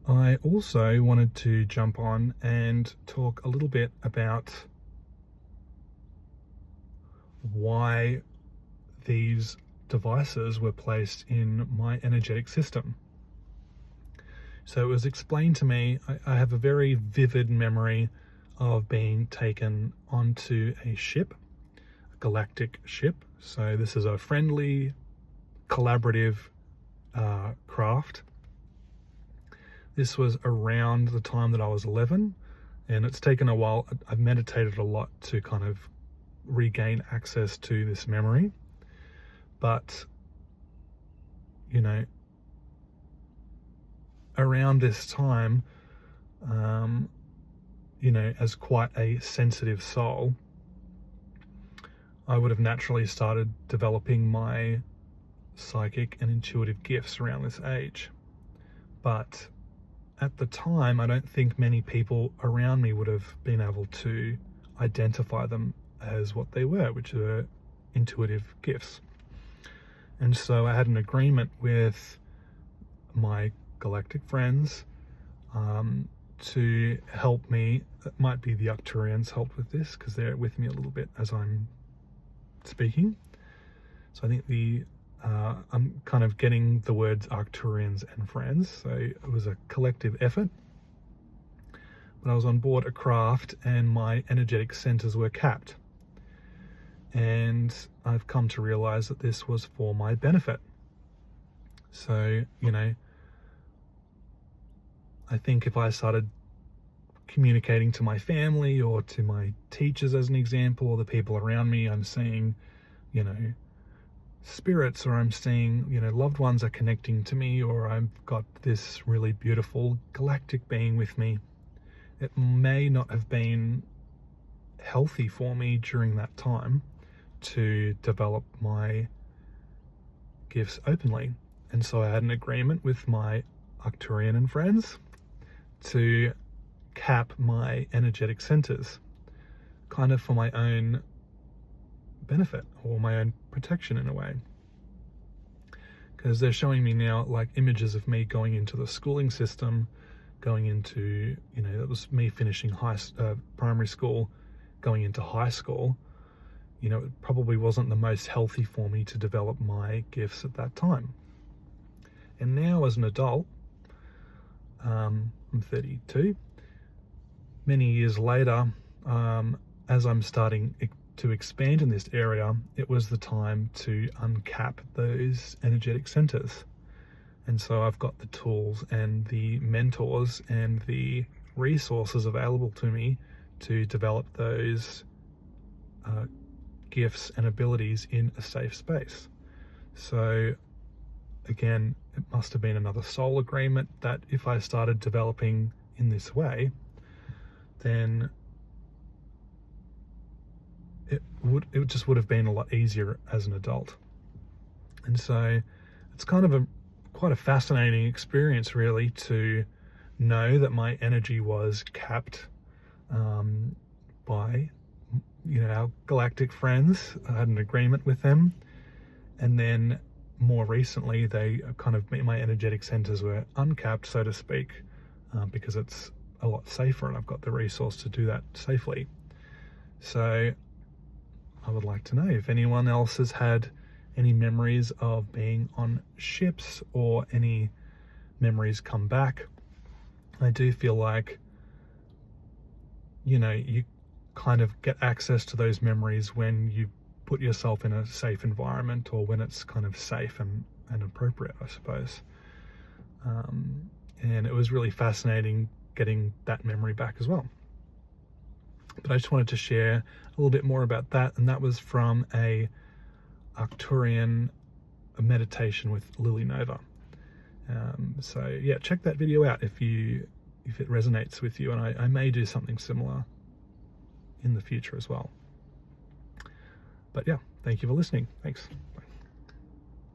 I also wanted to jump on and talk a little bit about why these devices were placed in my energetic system. So it was explained to me, I have a very vivid memory of being taken onto a ship, a galactic ship. So this is a friendly, collaborative craft. This was around the time that I was 11, and it's taken a while. I've meditated a lot to kind of regain access to this memory. But, you know, around this time, as quite a sensitive soul, I would have naturally started developing my psychic and intuitive gifts around this age. But at the time, I don't think many people around me would have been able to identify them as what they were, which were intuitive gifts. And so I had an agreement with my galactic friends to help me. It might be the Arcturians helped with this because they're with me a little bit as I'm speaking. So I think I'm kind of getting the words Arcturians and friends. So it was a collective effort. But I was on board a craft and my energetic centers were capped. And I've come to realize that this was for my benefit. So, I think if I started communicating to my family or to my teachers, as an example, or the people around me, I'm seeing, spirits, or I'm seeing, loved ones are connecting to me, or I've got this really beautiful galactic being with me. It may not have been healthy for me during that time to develop my gifts openly. And so I had an agreement with my Arcturian and friends to cap my energetic centers, kind of for my own benefit or my own protection in a way. Because they're showing me now like images of me going into the schooling system, going into, that was me finishing primary school, going into high school. It probably wasn't the most healthy for me to develop my gifts at that time. And now as an adult, I'm 32, many years later, as I'm starting to expand in this area, it was the time to uncap those energetic centers. And so I've got the tools and the mentors and the resources available to me to develop those gifts and abilities in a safe space. So again, it must have been another soul agreement that if I started developing in this way, then it just would have been a lot easier as an adult. And so it's kind of quite a fascinating experience, really, to know that my energy was capped by our galactic friends. I had an agreement with them, and then more recently my energetic centers were uncapped, so to speak, because it's a lot safer and I've got the resource to do that safely. So I would like to know if anyone else has had any memories of being on ships or any memories come back. I do feel like you kind of get access to those memories when you put yourself in a safe environment, or when it's kind of safe and appropriate, I suppose. And it was really fascinating getting that memory back as well. But I just wanted to share a little bit more about that, and that was from a Arcturian meditation with Lily Nova. So yeah, check that video out if it resonates with you, and I may do something similar in the future as well. But yeah, thank you for listening. Thanks.